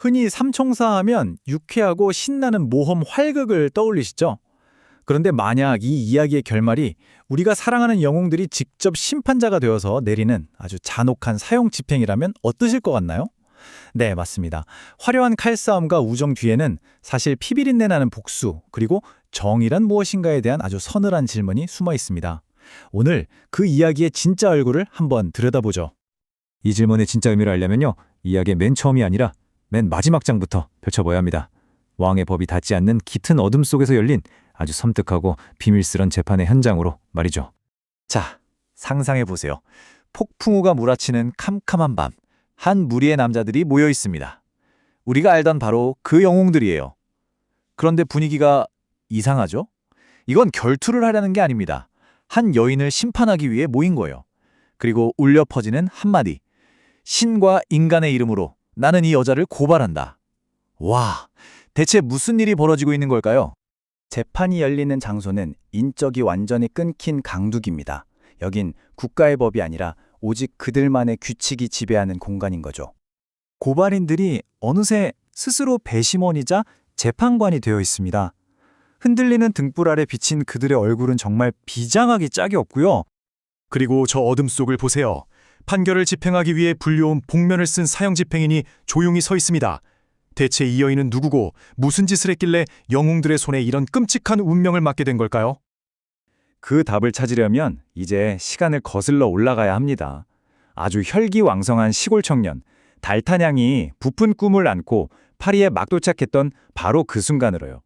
흔히 삼총사 하면 유쾌하고 신나는 모험 활극을 떠올리시죠? 그런데 만약 이 이야기의 결말이 우리가 사랑하는 영웅들이 직접 심판자가 되어서 내리는 아주 잔혹한 사형 집행이라면 어떠실 것 같나요? 네, 맞습니다. 화려한 칼싸움과 우정 뒤에는 사실 피비린내 나는 복수, 그리고 정의란 무엇인가에 대한 아주 서늘한 질문이 숨어 있습니다. 오늘 그 이야기의 진짜 얼굴을 한번 들여다보죠. 이 질문의 진짜 의미를 알려면요, 이야기의 맨 처음이 아니라 맨 마지막 장부터 펼쳐봐야 합니다. 왕의 법이 닿지 않는 깃은 어둠 속에서 열린 아주 섬뜩하고 비밀스런 재판의 현장으로 말이죠. 자, 상상해보세요. 폭풍우가 몰아치는 캄캄한 밤, 한 무리의 남자들이 모여 있습니다. 우리가 알던 바로 그 영웅들이에요. 그런데 분위기가 이상하죠? 이건 결투를 하려는 게 아닙니다. 한 여인을 심판하기 위해 모인 거예요. 그리고 울려 퍼지는 한마디. 신과 인간의 이름으로 나는 이 여자를 고발한다. 와, 대체 무슨 일이 벌어지고 있는 걸까요? 재판이 열리는 장소는 인적이 완전히 끊긴 강둑입니다. 여긴 국가의 법이 아니라 오직 그들만의 규칙이 지배하는 공간인 거죠. 고발인들이 어느새 스스로 배심원이자 재판관이 되어 있습니다. 흔들리는 등불 아래 비친 그들의 얼굴은 정말 비장하기 짝이 없고요. 그리고 저 어둠 속을 보세요. 판결을 집행하기 위해 불려온 복면을 쓴 사형 집행인이 조용히 서 있습니다. 대체 이 여인은 누구고 무슨 짓을 했길래 영웅들의 손에 이런 끔찍한 운명을 맞게 된 걸까요? 그 답을 찾으려면 이제 시간을 거슬러 올라가야 합니다. 아주 혈기왕성한 시골 청년, 달타냥이 부푼 꿈을 안고 파리에 막 도착했던 바로 그 순간으로요.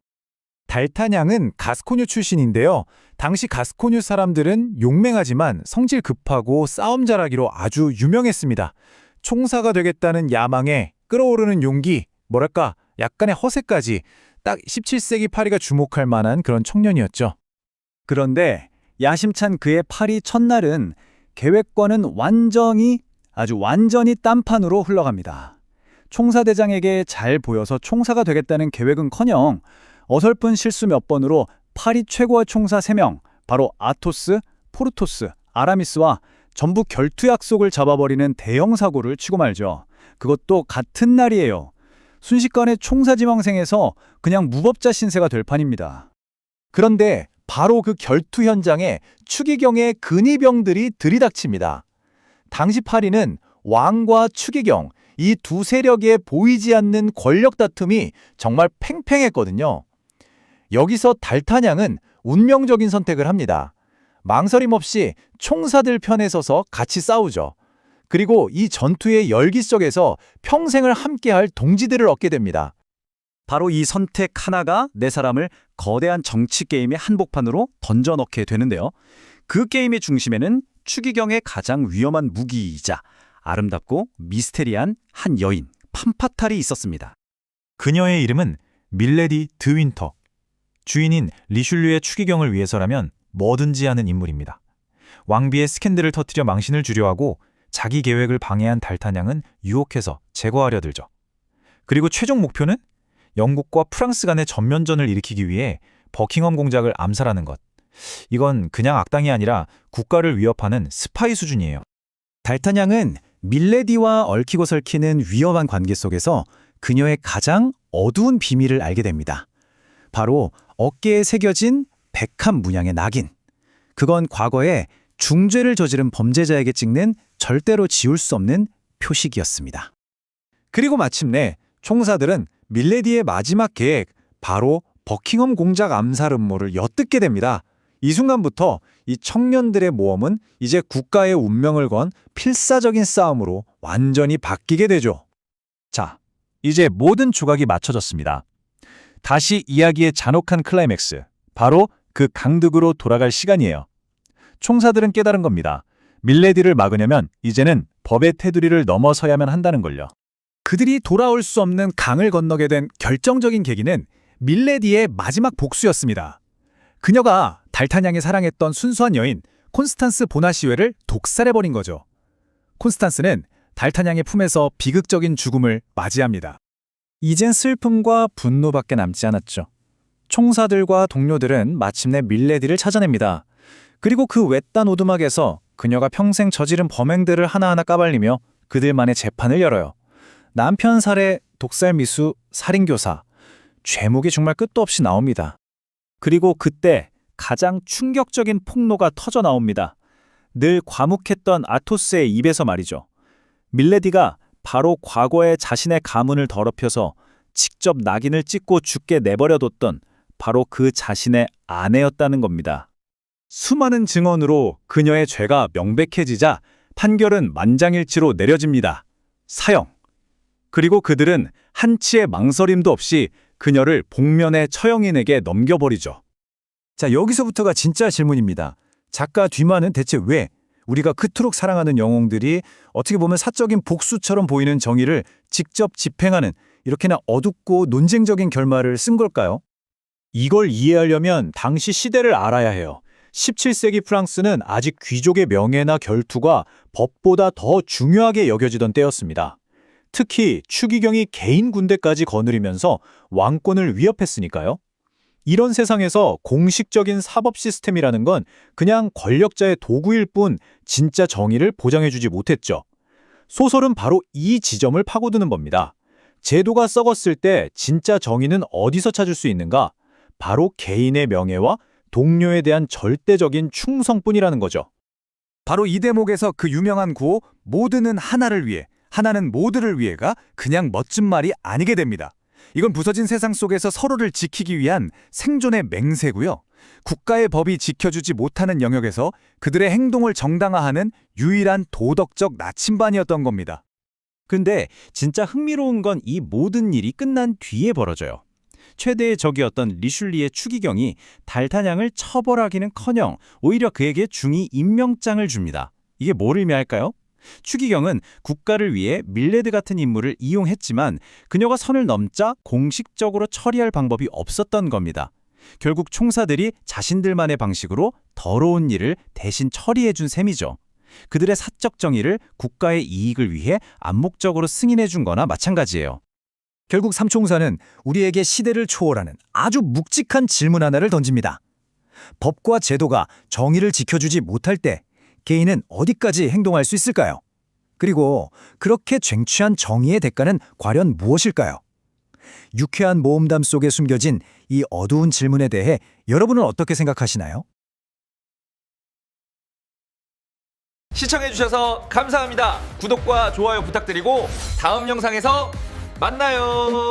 달타냥은 가스코뉴 출신인데요. 당시 가스코뉴 사람들은 용맹하지만 성질 급하고 싸움 잘하기로 아주 유명했습니다. 총사가 되겠다는 야망에 끓어오르는 용기, 뭐랄까 약간의 허세까지 딱 17세기 파리가 주목할 만한 그런 청년이었죠. 그런데 야심찬 그의 파리 첫날은 계획과는 아주 완전히 딴판으로 흘러갑니다. 총사대장에게 잘 보여서 총사가 되겠다는 계획은커녕 어설픈 실수 몇 번으로 파리 최고의 총사 3명, 바로 아토스, 포르토스, 아라미스와 전부 결투 약속을 잡아버리는 대형 사고를 치고 말죠. 그것도 같은 날이에요. 순식간에 총사지망생에서 그냥 무법자 신세가 될 판입니다. 그런데 바로 그 결투 현장에 추기경의 근위병들이 들이닥칩니다. 당시 파리는 왕과 추기경, 이 두 세력의 보이지 않는 권력 다툼이 정말 팽팽했거든요. 여기서 달타냥은 운명적인 선택을 합니다. 망설임 없이 총사들 편에 서서 같이 싸우죠. 그리고 이 전투의 열기 속에서 평생을 함께할 동지들을 얻게 됩니다. 바로 이 선택 하나가 네 사람을 거대한 정치 게임의 한복판으로 던져넣게 되는데요. 그 게임의 중심에는 추기경의 가장 위험한 무기이자 아름답고 미스테리한 한 여인, 판파탈이 있었습니다. 그녀의 이름은 밀레디 드윈터. 주인인 리슐류의 추기경을 위해서라면 뭐든지 하는 인물입니다. 왕비의 스캔들을 터뜨려 망신을 주려 하고 자기 계획을 방해한 달타냥은 유혹해서 제거하려 들죠. 그리고 최종 목표는 영국과 프랑스 간의 전면전을 일으키기 위해 버킹엄 공작을 암살하는 것. 이건 그냥 악당이 아니라 국가를 위협하는 스파이 수준이에요. 달타냥은 밀레디와 얽히고 설키는 위험한 관계 속에서 그녀의 가장 어두운 비밀을 알게 됩니다. 바로 어깨에 새겨진 백합 문양의 낙인. 그건 과거에 중죄를 저지른 범죄자에게 찍는 절대로 지울 수 없는 표식이었습니다. 그리고 마침내 총사들은 밀레디의 마지막 계획, 바로 버킹엄 공작 암살 음모를 엿듣게 됩니다. 이 순간부터 이 청년들의 모험은 이제 국가의 운명을 건 필사적인 싸움으로 완전히 바뀌게 되죠. 자, 이제 모든 조각이 맞춰졌습니다. 다시 이야기의 잔혹한 클라이맥스, 바로 그 강둑으로 돌아갈 시간이에요. 총사들은 깨달은 겁니다. 밀레디를 막으려면 이제는 법의 테두리를 넘어서야만 한다는 걸요. 그들이 돌아올 수 없는 강을 건너게 된 결정적인 계기는 밀레디의 마지막 복수였습니다. 그녀가 달타냥이 사랑했던 순수한 여인 콘스탄스 보나시웨를 독살해버린 거죠. 콘스탄스는 달타냥의 품에서 비극적인 죽음을 맞이합니다. 이젠 슬픔과 분노밖에 남지 않았죠. 총사들과 동료들은 마침내 밀레디를 찾아냅니다. 그리고 그 외딴 오두막에서 그녀가 평생 저지른 범행들을 하나하나 까발리며 그들만의 재판을 열어요. 남편 살해, 독살미수, 살인교사, 죄목이 정말 끝도 없이 나옵니다. 그리고 그때 가장 충격적인 폭로가 터져 나옵니다. 늘 과묵했던 아토스의 입에서 말이죠. 밀레디가 바로 과거에 자신의 가문을 더럽혀서 직접 낙인을 찍고 죽게 내버려뒀던 바로 그 자신의 아내였다는 겁니다. 수많은 증언으로 그녀의 죄가 명백해지자 판결은 만장일치로 내려집니다. 사형. 그리고 그들은 한치의 망설임도 없이 그녀를 복면의 처형인에게 넘겨버리죠. 자, 여기서부터가 진짜 질문입니다. 작가 뒤만은 대체 왜 우리가 그토록 사랑하는 영웅들이 어떻게 보면 사적인 복수처럼 보이는 정의를 직접 집행하는 이렇게나 어둡고 논쟁적인 결말을 쓴 걸까요? 이걸 이해하려면 당시 시대를 알아야 해요. 17세기 프랑스는 아직 귀족의 명예나 결투가 법보다 더 중요하게 여겨지던 때였습니다. 특히 추기경이 개인 군대까지 거느리면서 왕권을 위협했으니까요. 이런 세상에서 공식적인 사법 시스템이라는 건 그냥 권력자의 도구일 뿐 진짜 정의를 보장해주지 못했죠. 소설은 바로 이 지점을 파고드는 겁니다. 제도가 썩었을 때 진짜 정의는 어디서 찾을 수 있는가? 바로 개인의 명예와 동료에 대한 절대적인 충성뿐이라는 거죠. 바로 이 대목에서 그 유명한 구호 모두는 하나를 위해, 하나는 모두를 위해가 그냥 멋진 말이 아니게 됩니다. 이건 부서진 세상 속에서 서로를 지키기 위한 생존의 맹세고요. 국가의 법이 지켜주지 못하는 영역에서 그들의 행동을 정당화하는 유일한 도덕적 나침반이었던 겁니다. 근데 진짜 흥미로운 건 이 모든 일이 끝난 뒤에 벌어져요. 최대의 적이었던 리슐리의 추기경이 달타냥을 처벌하기는커녕 오히려 그에게 중위 임명장을 줍니다. 이게 뭘 의미할까요? 추기경은 국가를 위해 밀레드 같은 인물을 이용했지만 그녀가 선을 넘자 공식적으로 처리할 방법이 없었던 겁니다. 결국 총사들이 자신들만의 방식으로 더러운 일을 대신 처리해준 셈이죠. 그들의 사적 정의를 국가의 이익을 위해 암묵적으로 승인해준 거나 마찬가지예요. 결국 삼총사는 우리에게 시대를 초월하는 아주 묵직한 질문 하나를 던집니다. 법과 제도가 정의를 지켜주지 못할 때 개인은 어디까지 행동할 수 있을까요? 그리고 그렇게 쟁취한 정의의 대가는 과연 무엇일까요? 유쾌한 모험담 속에 숨겨진 이 어두운 질문에 대해 여러분은 어떻게 생각하시나요? 시청해주셔서 감사합니다. 구독과 좋아요 부탁드리고 다음 영상에서 만나요.